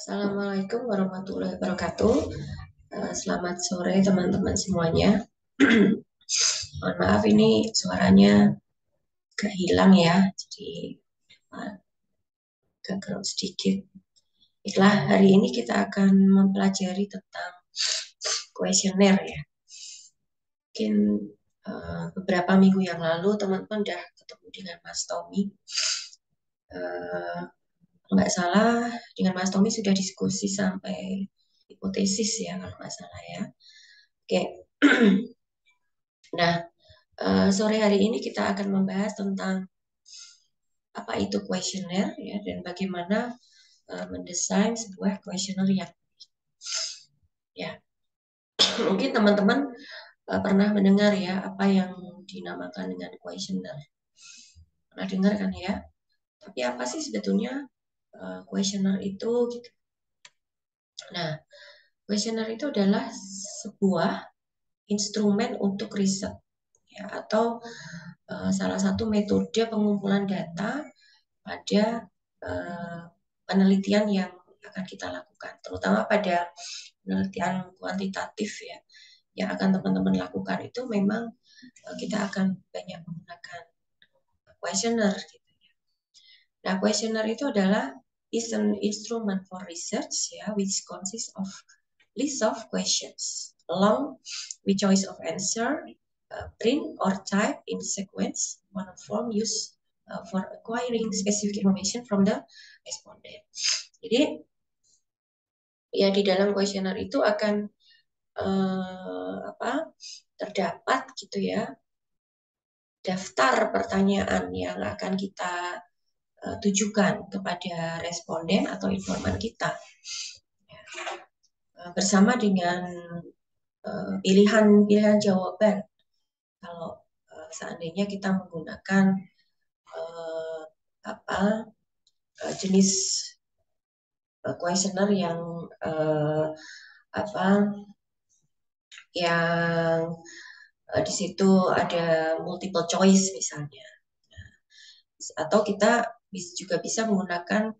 Assalamualaikum warahmatullahi wabarakatuh. Selamat sore teman-teman semuanya. Mohon maaf ini suaranya agak hilang ya, jadi agak ground sedikit. Baiklah, hari ini kita akan mempelajari tentang kuesioner ya. Mungkin beberapa minggu yang lalu teman-teman sudah ketemu dengan Mas Tommy. Nggak salah, dengan Mas Tommy sudah diskusi sampai hipotesis ya, kalau nggak salah ya. Oke. Nah, sore hari ini kita akan membahas tentang apa itu kuesioner ya, dan bagaimana mendesain sebuah kuesioner yang ya. Mungkin teman-teman pernah mendengar ya apa yang dinamakan dengan kuesioner. Pernah dengar kan ya? Tapi apa sih sebetulnya kuesioner itu gitu. Nah, kuesioner itu adalah sebuah instrumen untuk riset ya, atau salah satu metode pengumpulan data pada penelitian yang akan kita lakukan, terutama pada penelitian kuantitatif ya, yang akan teman-teman lakukan itu memang kita akan banyak menggunakan questionnaire gitu ya. Nah, questionnaire itu adalah is an instrument for research ya, which consists of list of questions along with choice of answer, print or type in sequence, one form used for acquiring specific information from the respondent. Jadi ya di dalam kuesioner itu akan terdapat gitu ya daftar pertanyaan yang akan kita tujukan kepada responden atau informan kita bersama dengan pilihan jawaban kalau seandainya kita menggunakan jenis kuesioner yang yang di situ ada multiple choice misalnya, atau kita juga bisa menggunakan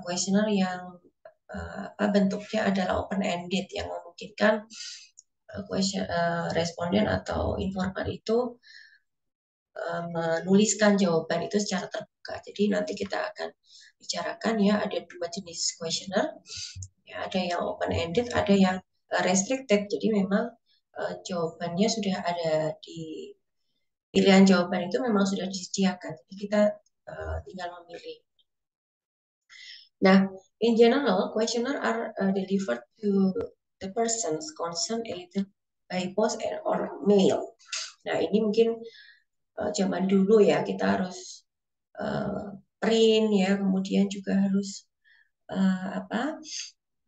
kuesioner yang bentuknya adalah open ended yang memungkinkan responden atau informan itu menuliskan jawaban itu secara terbuka. Jadi nanti kita akan bicarakan ya, ada dua jenis kuesioner, ya, ada yang open ended, ada yang restricted. Jadi memang jawabannya sudah ada di pilihan jawaban itu memang sudah disediakan. Jadi kita tinggal memilih. Nah, in general, questionnaire are delivered to the persons concerned either by post or mail. Nah, ini mungkin zaman dulu ya kita harus print ya, kemudian juga harus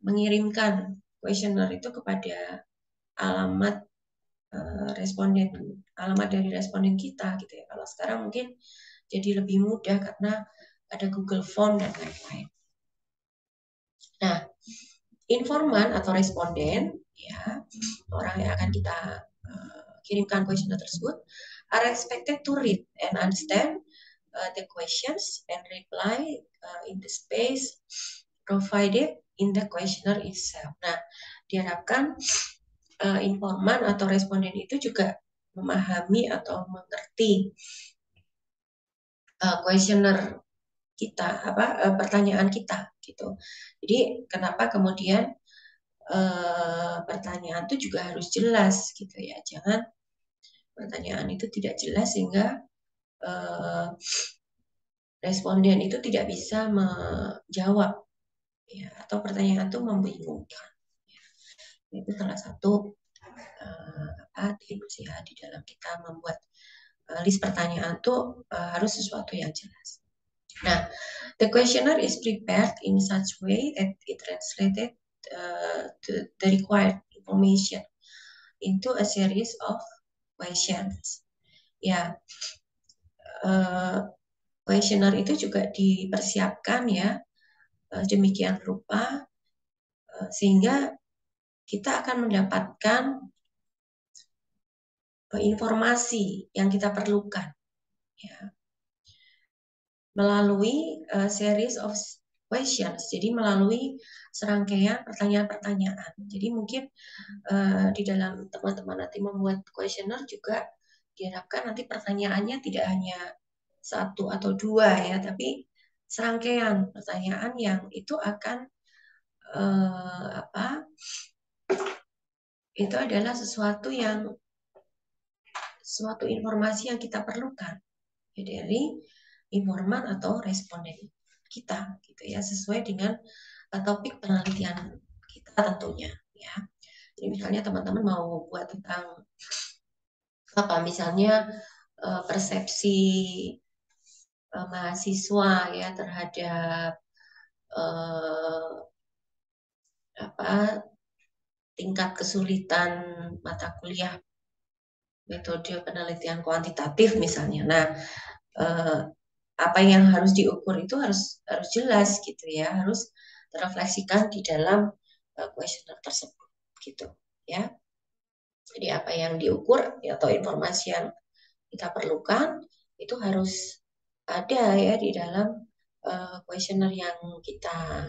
mengirimkan kuesioner itu kepada alamat responden, alamat dari responden kita gitu ya. Kalau sekarang mungkin jadi lebih mudah karena ada Google Form dan lain-lain. Nah, informan atau responden ya, orang yang akan kita kirimkan kuesioner tersebut are expected to read and understand the questions and reply in the space provided in the questionnaire itself. Nah, diharapkan informan atau responden itu juga memahami atau mengerti kuesioner kita, pertanyaan kita gitu. Jadi kenapa kemudian pertanyaan itu juga harus jelas gitu ya. Jangan pertanyaan itu tidak jelas sehingga responden itu tidak bisa menjawab ya, atau pertanyaan itu membingungkan. Ya. Itu salah satu tips ya di dalam kita membuat list pertanyaan itu harus sesuatu yang jelas. Nah, the questionnaire is prepared in such way that it translated the required information into a series of questions. Ya, questionnaire itu juga dipersiapkan ya demikian rupa sehingga kita akan mendapatkan informasi yang kita perlukan ya, melalui series of questions. Jadi melalui serangkaian pertanyaan-pertanyaan. Jadi mungkin di dalam teman-teman nanti membuat questionnaire juga diharapkan nanti pertanyaannya tidak hanya satu atau dua ya, tapi serangkaian pertanyaan yang itu akan itu adalah suatu informasi yang kita perlukan ya, dari informan atau responden kita gitu ya, sesuai dengan topik penelitian kita tentunya ya. Jadi misalnya teman-teman mau buat tentang apa, misalnya persepsi mahasiswa ya terhadap tingkat kesulitan mata kuliah metode penelitian kuantitatif misalnya. Nah, apa yang harus diukur itu harus jelas gitu ya, harus terrefleksikan di dalam kuesioner tersebut gitu ya. Jadi apa yang diukur atau informasi yang kita perlukan itu harus ada ya di dalam kuesioner yang kita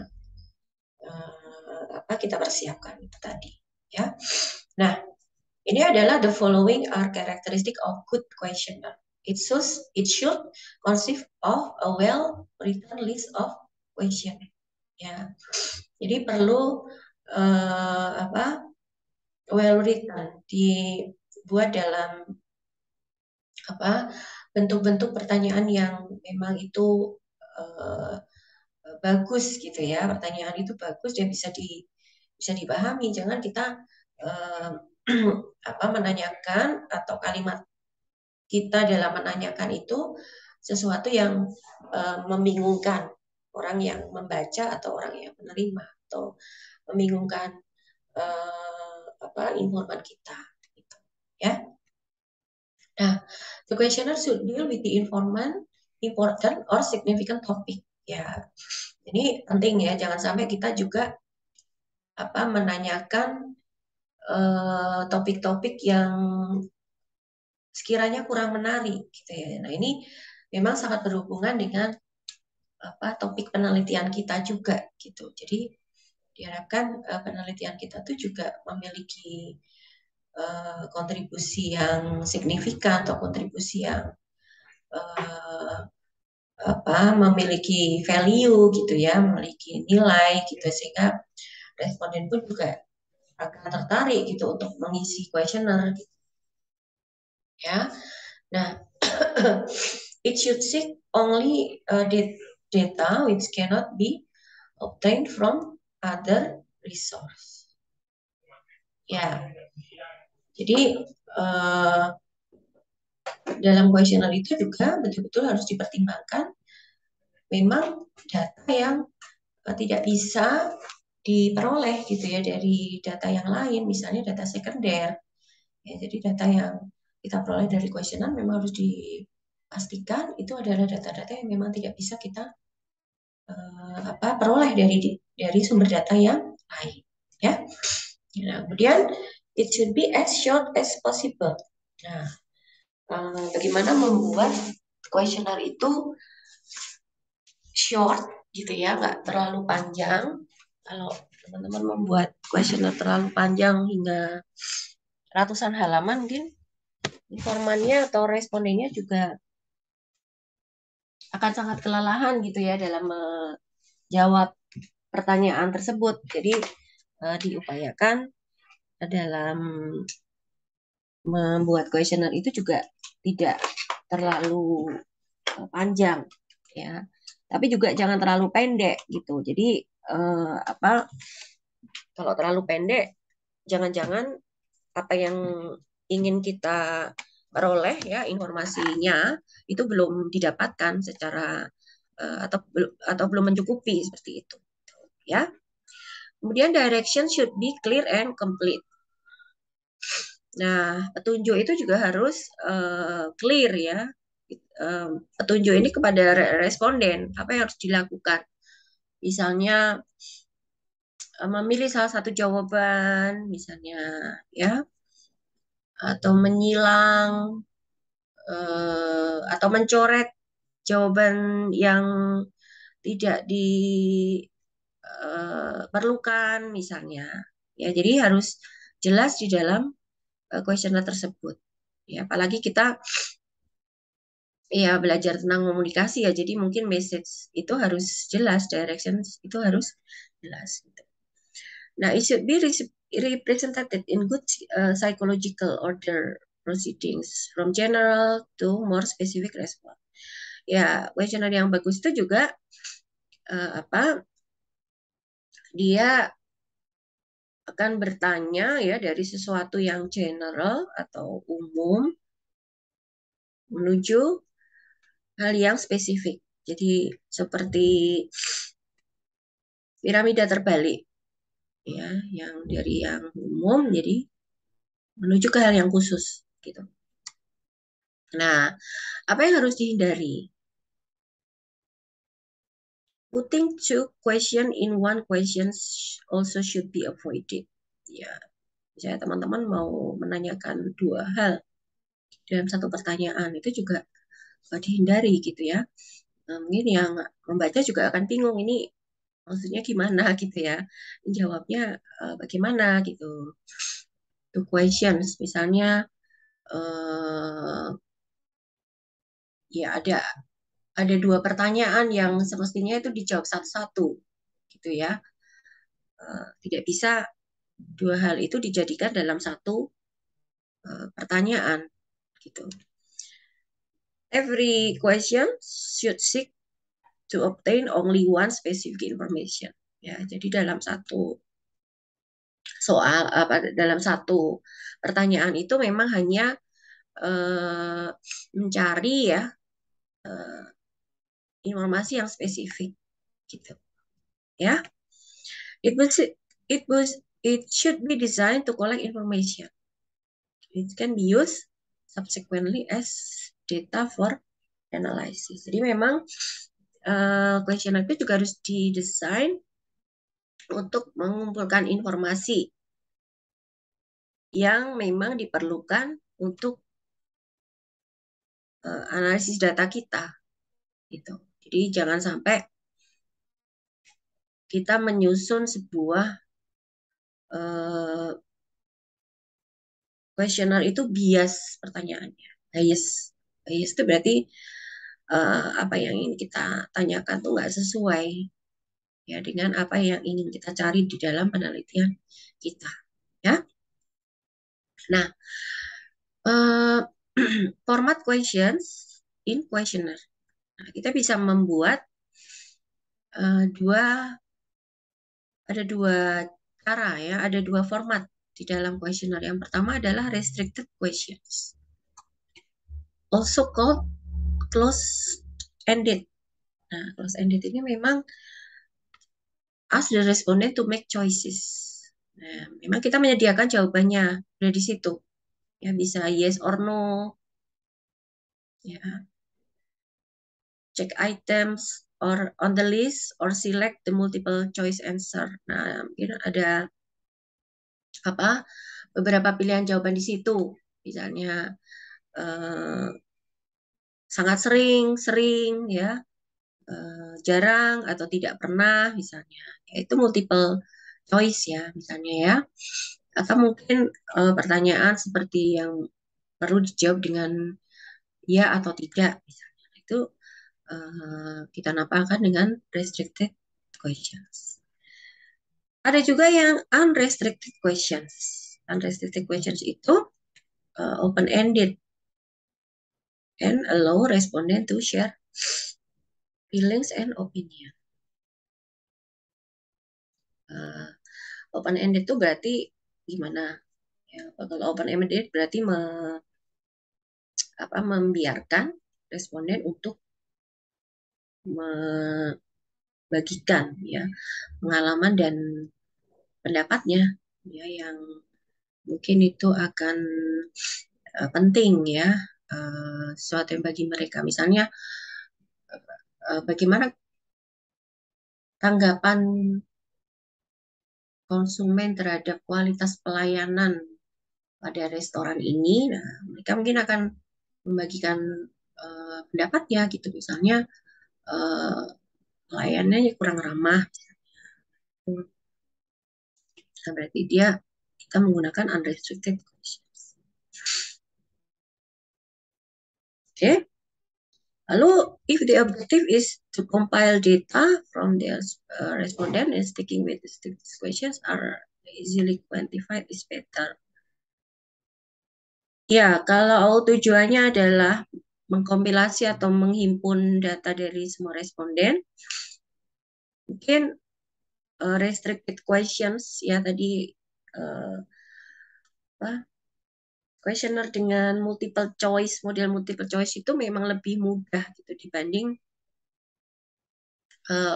persiapkan itu tadi ya. Nah, ini adalah the following are characteristic of good questionnaire. It should consist of a well-written list of question. Ya, jadi perlu well-written, dibuat dalam bentuk-bentuk pertanyaan yang memang itu bagus gitu ya. Pertanyaan itu bagus dan bisa dipahami. Jangan kita menanyakan atau kalimat kita dalam menanyakan itu sesuatu yang membingungkan orang yang membaca atau orang yang menerima, atau membingungkan informan kita gitu, ya. Nah, the questioner should deal with the informant important or significant topic ya. Ini penting ya, jangan sampai kita juga menanyakan topik-topik yang sekiranya kurang menarik gitu ya. Nah, ini memang sangat berhubungan dengan topik penelitian kita juga gitu. Jadi diharapkan penelitian kita tuh juga memiliki kontribusi yang signifikan atau kontribusi yang memiliki value gitu ya, memiliki nilai gitu, sehingga responden pun juga akan tertarik gitu untuk mengisi kuesioner gitu. Ya. Nah, it should seek only data which cannot be obtained from other resource. Ya, jadi dalam kuesioner itu juga betul-betul harus dipertimbangkan memang data yang tidak bisa diperoleh gitu ya dari data yang lain, misalnya data sekunder. Ya, jadi data yang kita peroleh dari kuesioner memang harus dipastikan itu adalah data-data yang memang tidak bisa kita peroleh dari sumber data yang lain ya. Nah, kemudian it should be as short as possible. Nah, bagaimana membuat kuesioner itu short gitu ya, nggak terlalu panjang. Kalau teman-teman membuat kuesioner terlalu panjang hingga ratusan halaman, mungkin informannya atau respondennya juga akan sangat kelelahan gitu ya dalam menjawab pertanyaan tersebut. Jadi diupayakan dalam membuat kuesioner itu juga tidak terlalu panjang ya, tapi juga jangan terlalu pendek gitu. Jadi kalau terlalu pendek, jangan-jangan apa yang ingin kita peroleh ya, informasinya itu belum didapatkan secara atau belum mencukupi seperti itu ya. Kemudian direction should be clear and complete. Nah, petunjuk itu juga harus clear ya. Petunjuk ini kepada responden, apa yang harus dilakukan. Misalnya memilih salah satu jawaban misalnya ya, atau menyilang atau mencoret jawaban yang tidak diperlukan misalnya. Ya, jadi harus jelas di dalam kuesioner tersebut. Ya, apalagi kita ya belajar tentang komunikasi ya, jadi mungkin message itu harus jelas, directions itu harus jelas. Gitu. Nah, it should be represented in good psychological order proceedings from general to more specific response. Ya, questionnaire yang bagus itu juga dia akan bertanya ya dari sesuatu yang general atau umum menuju hal yang spesifik. Jadi seperti piramida terbalik ya, yang dari yang umum jadi menuju ke hal yang khusus gitu. Nah, apa yang harus dihindari? Putting two question in one question also should be avoided. Ya, misalnya teman-teman mau menanyakan dua hal dalam satu pertanyaan itu juga dihindari gitu ya. Mungkin yang membaca juga akan bingung ini maksudnya gimana gitu ya. Jawabnya bagaimana gitu. Two questions misalnya ya ada dua pertanyaan yang semestinya itu dijawab satu-satu gitu ya. Tidak bisa dua hal itu dijadikan dalam satu pertanyaan gitu. Every question should seek to obtain only one specific information. Ya, jadi dalam satu soal dalam satu pertanyaan itu memang hanya mencari ya informasi yang spesifik gitu ya. It should be designed to collect information. It can be used subsequently as data for analysis. Jadi memang questionnaire itu juga harus didesain untuk mengumpulkan informasi yang memang diperlukan untuk analisis data kita gitu. Jadi jangan sampai kita menyusun sebuah questionnaire itu bias pertanyaannya. Bias itu berarti apa yang ingin kita tanyakan tuh nggak sesuai ya dengan apa yang ingin kita cari di dalam penelitian kita. Ya. Nah, format questions in questionnaire. Nah, kita bisa membuat ada dua cara ya, ada dua format di dalam questionnaire. Yang pertama adalah restricted questions, also called close-ended. Nah, close-ended ini memang ask the respondent to make choices. Nah, memang kita menyediakan jawabannya dari situ. Ya, bisa yes or no. Ya, check items or on the list or select the multiple choice answer. Nah, mungkin ada beberapa pilihan jawaban di situ. Misalnya sangat sering ya, jarang atau tidak pernah misalnya. Itu multiple choice ya misalnya ya. Atau mungkin pertanyaan seperti yang perlu dijawab dengan ya atau tidak misalnya. Itu kita namakan dengan restricted questions. Ada juga yang unrestricted questions. Unrestricted questions itu open-ended and allow respondent to share feelings and opinion. Open-ended itu berarti gimana? Ya, kalau open-ended berarti membiarkan responden untuk membagikan ya pengalaman dan pendapatnya ya yang mungkin itu akan penting ya sesuatu yang bagi mereka. Misalnya bagaimana tanggapan konsumen terhadap kualitas pelayanan pada restoran ini. Nah, mereka mungkin akan membagikan pendapatnya gitu. Misalnya pelayanannya kurang ramah. Nah, berarti kita menggunakan unrestricted questions. Oke. Lalu, if the objective is to compile data from the respondent and sticking with the questions are easily quantified is better. Ya, kalau tujuannya adalah mengkompilasi atau menghimpun data dari semua responden, mungkin restricted questions ya tadi questionnaire dengan multiple choice, model multiple choice itu memang lebih mudah gitu dibanding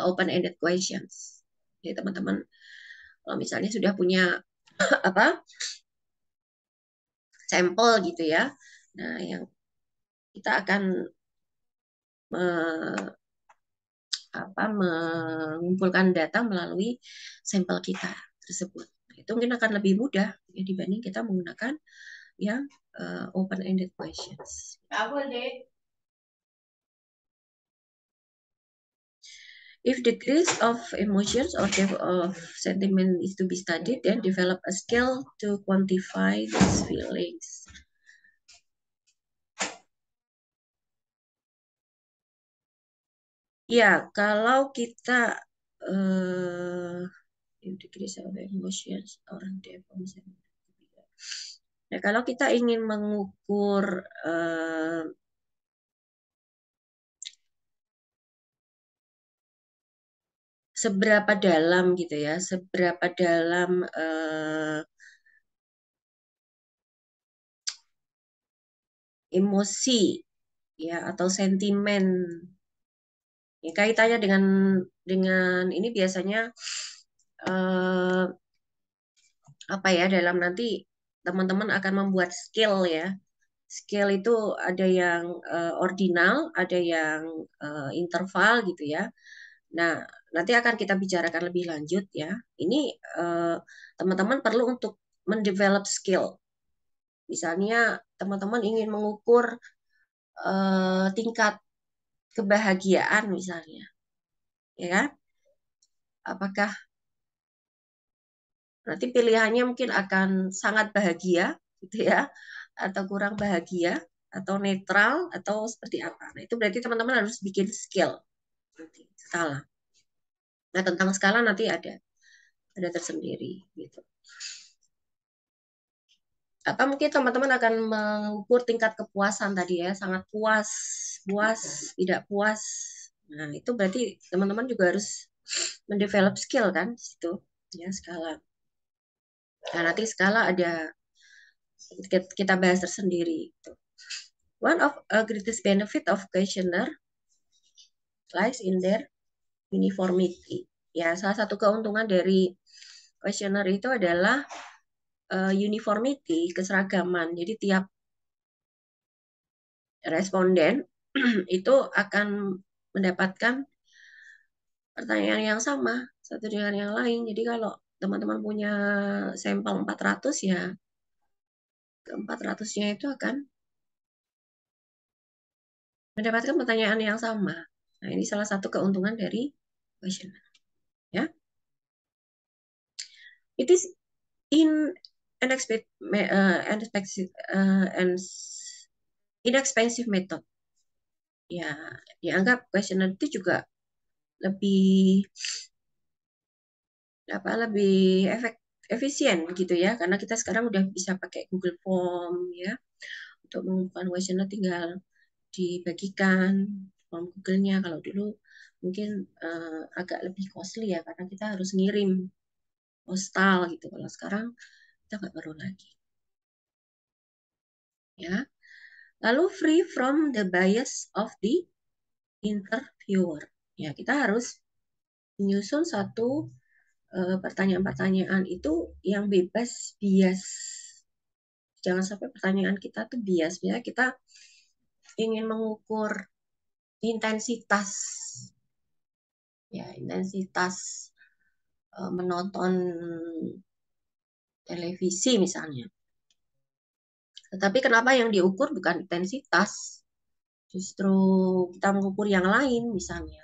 open-ended questions. Jadi teman-teman kalau misalnya sudah punya apa sampel gitu ya, nah yang kita akan mengumpulkan data melalui sampel kita tersebut. Itu mungkin akan lebih mudah ya, dibanding kita menggunakan yang open-ended questions. If decrease of emotions or depth of sentiment is to be studied, then develop a skill to quantify these feelings. Ya, kalau kita if decrease of emotions or depth of sentiment. Nah, kalau kita ingin mengukur seberapa dalam gitu ya, seberapa dalam emosi ya atau sentimen. Ya, kaitannya dengan ini biasanya apa ya dalam nanti teman-teman akan membuat skill ya. Skill itu ada yang ordinal, ada yang interval gitu ya. Nah, nanti akan kita bicarakan lebih lanjut ya. Ini teman-teman perlu untuk mendevelop skill. Misalnya teman-teman ingin mengukur tingkat kebahagiaan misalnya, ya kan? Apakah nanti pilihannya mungkin akan sangat bahagia, gitu ya, atau kurang bahagia, atau netral, atau seperti apa? Nah, itu berarti teman-teman harus bikin skill, nanti skala. Nah, tentang skala nanti ada tersendiri, gitu. Apa mungkin teman-teman akan mengukur tingkat kepuasan tadi ya, sangat puas, puas, tidak puas. Nah, itu berarti teman-teman juga harus mendevelop skill kan, situ ya skala. Nah, nanti skala ada kita bahas tersendiri. One of a greatest benefit of questionnaire lies in their uniformity. Ya, salah satu keuntungan dari questionnaire itu adalah uniformity, keseragaman. Jadi tiap responden itu akan mendapatkan pertanyaan yang sama satu dengan yang lain. Jadi kalau teman-teman punya sampel 400 ya, ke 400-nya itu akan mendapatkan pertanyaan yang sama. Nah, ini salah satu keuntungan dari questionnaire. Ya. It is in inexpensive method. Ya, dianggap questionnaire itu juga lebih efisien gitu ya, karena kita sekarang udah bisa pakai Google Form ya untuk mengumpulkan questionnaire, tinggal dibagikan form Google-nya. Kalau dulu mungkin agak lebih costly ya, karena kita harus ngirim postal gitu. Kalau sekarang kita nggak perlu lagi. Ya. Lalu free from the bias of the interviewer. Ya, kita harus menyusun satu pertanyaan-pertanyaan itu yang bebas bias. Jangan sampai pertanyaan kita tuh bias. Misalnya kita ingin mengukur intensitas, ya intensitas menonton televisi misalnya. Tetapi kenapa yang diukur bukan intensitas? Justru kita mengukur yang lain misalnya.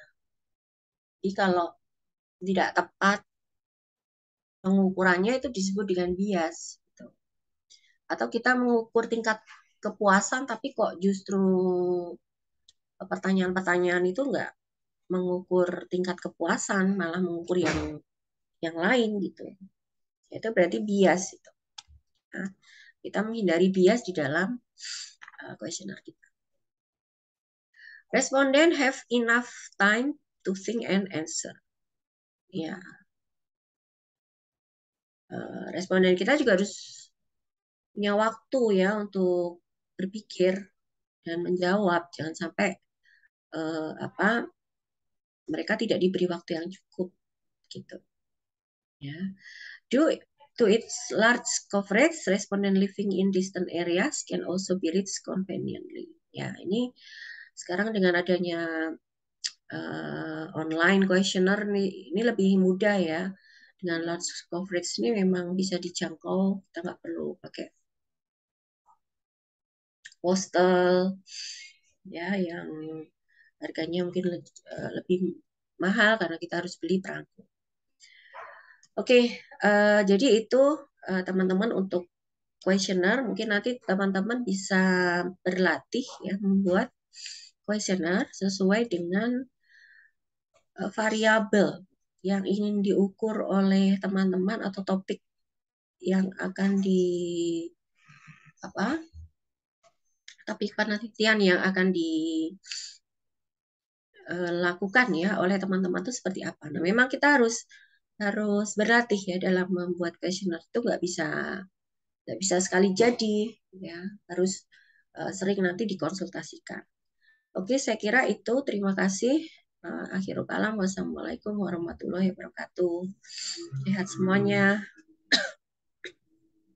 Jadi kalau tidak tepat pengukurannya itu disebut dengan bias. Gitu. Atau kita mengukur tingkat kepuasan tapi kok justru pertanyaan-pertanyaan itu enggak mengukur tingkat kepuasan, malah mengukur yang lain gitu. Itu berarti bias itu. Nah, kita menghindari bias di dalam kuesioner kita. Respondent have enough time to think and answer. Ya, responden kita juga harus punya waktu ya untuk berpikir dan menjawab. Jangan sampai mereka tidak diberi waktu yang cukup gitu. Ya. To its large coverage, respondent living in distant areas can also be reached conveniently. Ya, ini sekarang dengan adanya online questionnaire ini lebih mudah ya. Dengan large coverage ini memang bisa dijangkau, kita nggak perlu pakai postal ya yang harganya mungkin lebih mahal karena kita harus beli perangko. Oke, jadi itu teman-teman untuk questionnaire. Mungkin nanti teman-teman bisa berlatih ya membuat questionnaire sesuai dengan variabel yang ingin diukur oleh teman-teman atau topik yang akan topik penelitian yang akan dilakukan ya oleh teman-teman itu seperti apa. Nah, memang kita harus berlatih ya dalam membuat questionnaire itu nggak bisa sekali jadi ya, harus sering nanti dikonsultasikan. Oke, saya kira itu. Terima kasih. Akhirul kalam. Wassalamualaikum warahmatullahi wabarakatuh. Sehat semuanya.